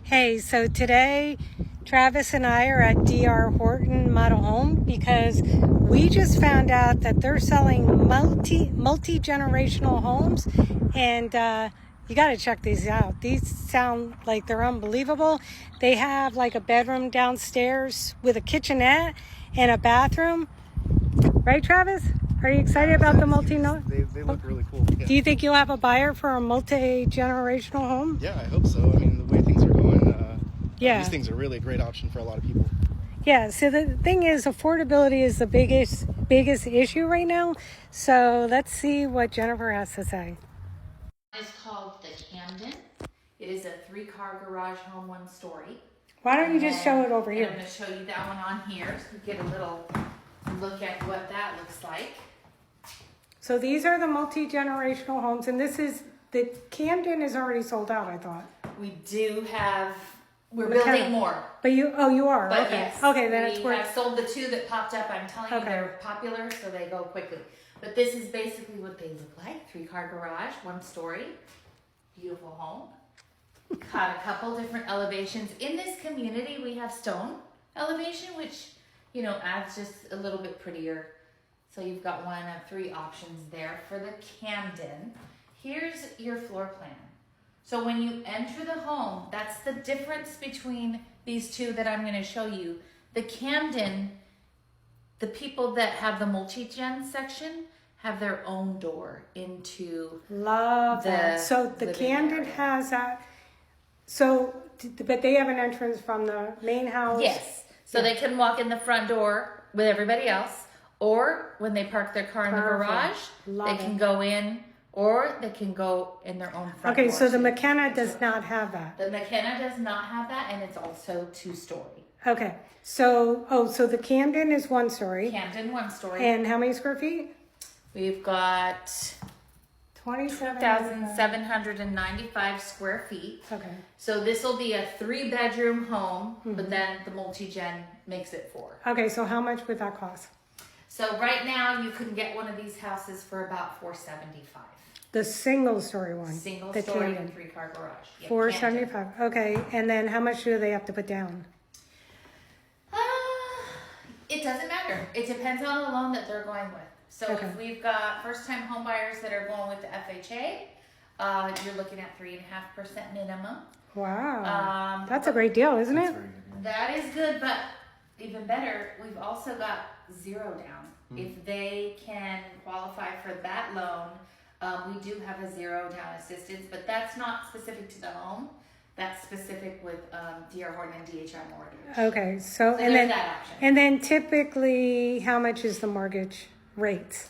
Hey, so today Travis and I are at DR Horton Model Home because we just found out that they're selling multi-generational homes, and you got to check these out. These sound like they're unbelievable. They have like a bedroom downstairs with a kitchenette and a bathroom. Right, Travis? Are you excited about the They look really cool. Yeah. Do you think you'll have a buyer for a multi-generational home? Yeah, I hope so. I mean, the way things are going, Yeah. these things are really a great option for a lot of people. Yeah, so the thing is, affordability is the biggest issue right now. So let's see what Jennifer has to say. It's called the Camden. It is a 3-car garage home, 1 story. Why don't you just show it over here? I'm going to show you that one on here so you get a little look at what that looks like. So these are the multi-generational homes, and the Camden is already sold out, I thought. We do have, we're McKenna. building more. But you are? But okay. yes, Okay, then it's we worth. have sold the 2 that popped up. I'm telling you, Okay. they're popular, so they go quickly. But this is basically what they look like. 3-car garage, 1 story, beautiful home. Got a couple different elevations. In this community, we have stone elevation, which, you know, adds just a little bit prettier. So you've got 1 of 3 options there for the Camden. Here's your floor plan. So when you enter the home, that's the difference between these 2 that I'm going to show you. The Camden, the people that have the multi-gen section have their own door into Love that. So the living Camden area. has that. So, but they have an entrance from the main house. Yes. So they can walk in the front door with everybody else, or when they park their car in the Perfect. garage, Love they can it. go in, or they can go in their own front Okay, door. so the McKenna does not have that. The McKenna does not have that, and it's also 2-story. Okay, so the Camden is 1 story. Camden 1 story. And how many square feet? We've got 27. 2,795 square feet. Okay. So this will be a 3-bedroom home, but then the multi-gen makes it 4. Okay, so how much would that cost? So right now you can get one of these houses for about $475. The single story one. Single the story Camden. 3-car garage. Yeah, $475. Okay, and then how much do they have to put down? It doesn't matter. It depends on the loan that they're going with. So Okay. if we've got first-time home buyers that are going with the FHA, you're looking at 3.5% minimum. Wow. That's a great deal, isn't it? Very good. That is good, but even better, we've also got 0 down. If they can qualify for that loan, we do have a 0 down assistance, but that's not specific to the home. That's specific with DR Horton and DHI Mortgage. Okay, so So there's that option. and then typically how much is the mortgage rate?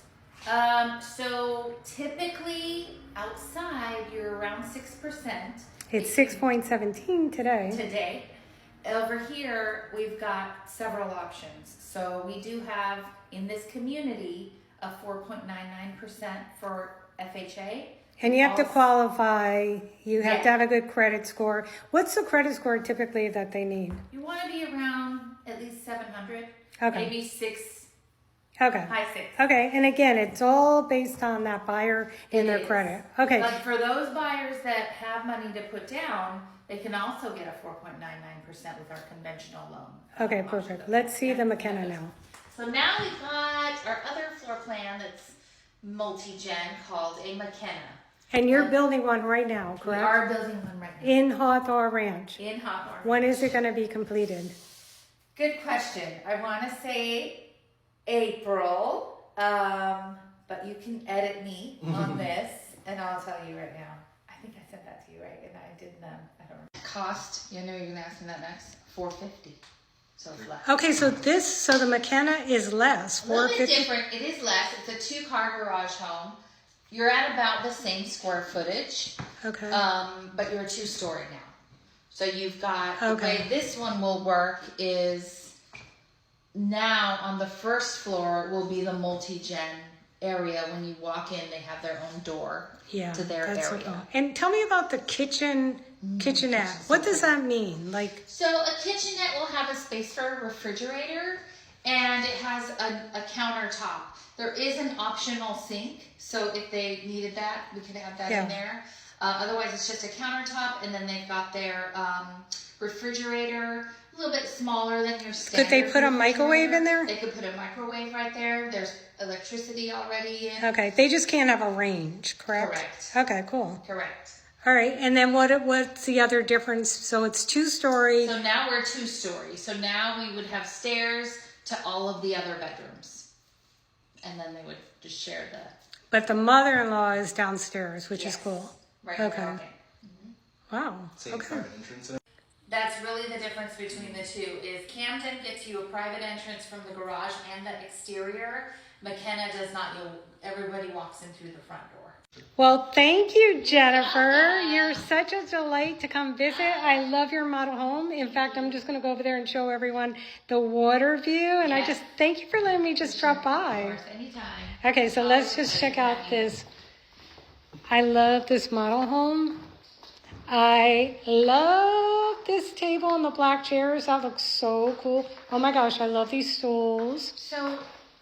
So typically outside you're around 6%. It's 6.17 today. Today. Over here we've got several options. So we do have in this community a 4.99% for FHA. And you have to Also- qualify, you have to Yeah. have a good credit score. What's the credit score typically that they need? You want to be around at least 700, Okay. maybe 6, Okay. high 6. Okay, and again, it's all based on that buyer and It their is. credit. Okay, But for those buyers that have money to put down, they can also get a 4.99% with our conventional loan. okay, perfect. Let's see the McKenna now. So now we've got our other floor plan that's multi-gen called a McKenna. And you're building one right now, We correct? are building one right now In Hawthorne Ranch. in Hawthorne. When is it going to be completed? Good question. I want to say April, but you can edit me on this, and I'll tell you right now. I think I sent that to you, right? And I didn't. I don't remember. Cost. You know you're gonna ask me that next. $450. So it's less. Okay, so the McKenna is less. A little bit $450. different. It is less. It's a 2-car garage home. You're at about the same square footage, Okay. but you're a 2-story now. So you've got the Okay. way this one will work is now on the first floor will be the multi-gen area. When you walk in, they have their own door Yeah. to their that's area. what- And tell me about the kitchenette. What does that mean? Like, So a kitchenette will have a space for a refrigerator, and it has a countertop. There is an optional sink, so if they needed that, we could have that Yeah. in there. Otherwise, it's just a countertop, and then they've got their refrigerator, a little bit smaller than your standard. Could they put a microwave in there? They could put a microwave right there. There's electricity already in. Okay, they just can't have a range, correct? Correct. Okay, cool. Correct. All right, and then what's the other difference? So it's 2-story. So now we're 2-story. So now we would have stairs to all of the other bedrooms. And then they would just share the... But the mother-in-law is downstairs, which is Yes. cool. Right. Okay. Okay. Wow. Same Okay. private entrance. That's really the difference between the two, is Camden gets you a private entrance from the garage and the exterior. McKenna does not. Everybody walks in through the front door. Well, thank you, Jennifer. You're such a delight to come visit. I love your model home. In fact, I'm just going to go over there and show everyone the water view. And I just thank you for letting me just drop by. Of course, anytime. Okay, so let's just check out this. I love this model home. I love this table and the black chairs. That looks so cool. Oh my gosh, I love these stools. So,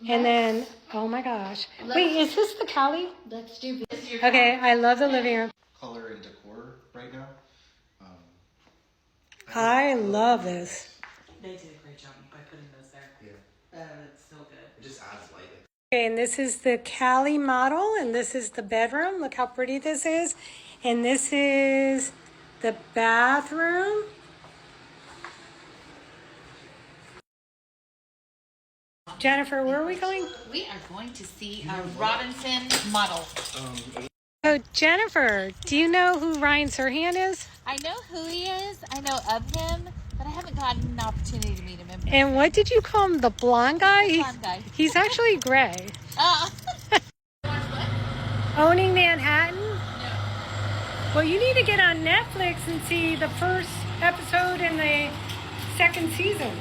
And then, oh my gosh. Wait, is this the Cali? let's do this. Okay, I love the living room. Color and decor right now. I love this. They did a great job by putting those there. Yeah. It's so good. It just adds lighting. Okay, and this is the Cali model, and this is the bedroom. Look how pretty this is. And this is the bathroom. Jennifer, where are we going? We are going to see a Robinson model. So, Jennifer, do you know who Ryan Serhan is? I know who he is. I know of him, but I haven't gotten an opportunity to meet him in person. And what did you call him? The blonde guy? Blonde guy. He's actually gray. Oh. Owning Manhattan? Well, you need to get on Netflix and see the first episode in the second season.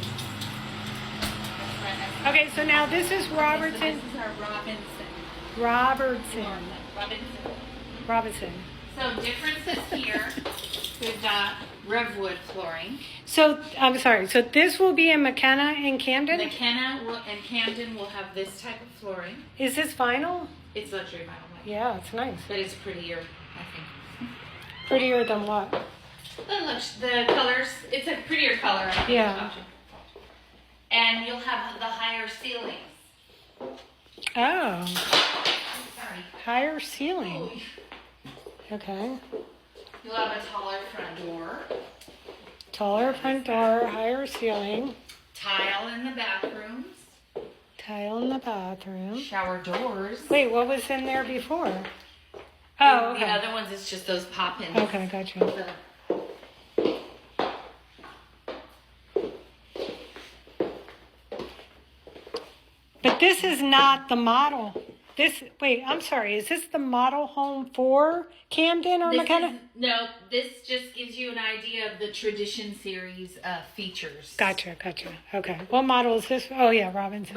Okay, so now this is Robertson. This is our Robinson. So differences here. We've got Revwood flooring. So, I'm sorry. So this will be in McKenna and Camden? McKenna and Camden will have this type of flooring. Is this vinyl? It's luxury vinyl, Yeah, it's nice. but it's prettier, I think. Prettier than what? The colors, it's a prettier color, I think. Yeah. And you'll have the higher ceilings. Oh, Sorry. higher ceiling. Okay. You'll have a taller front door. Taller front door, higher ceiling. Tile in the bathrooms. Tile in the bathroom. Shower doors. Wait, what was in there before? Oh, The okay. other ones is just those pop-ins. Okay, gotcha. But this is not the model. Wait, I'm sorry. Is this the model home for Camden or McKenna? This just gives you an idea of the Tradition series features. Gotcha. Okay. What model is this? Oh, yeah, Robinson.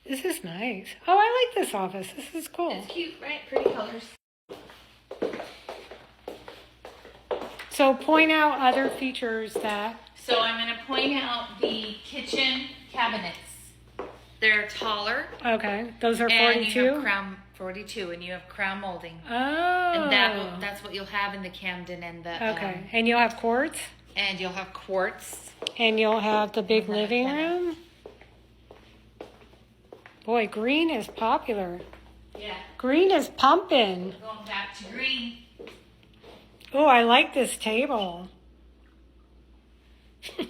This is nice. Oh, I like this office. This is cool. It's cute, right? Pretty colors. So point out other features that... So I'm going to point out the kitchen cabinets. They're taller. Okay, those are And 42? you have crown 42, and you have crown molding. Oh. And that's what you'll have in the Camden and the... Okay, and you'll have quartz? And you'll have quartz. And you'll have the big living room? Boy, green is popular. Yeah. Green is pumping. Going back to green. Oh, I like this table. They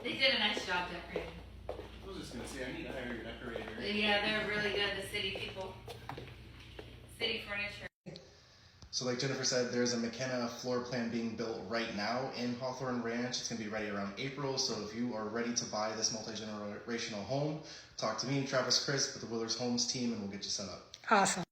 did a nice job decorating. I was just gonna say, I need to hire your decorator. Yeah, they're really good, the city people. City furniture. So like Jennifer said, there's a McKenna floor plan being built right now in Hawthorne Ranch. It's going to be ready around April. So if you are ready to buy this multi-generational home, talk to me, Travis Chris, with the Willers Homes team, and we'll get you set up. Awesome.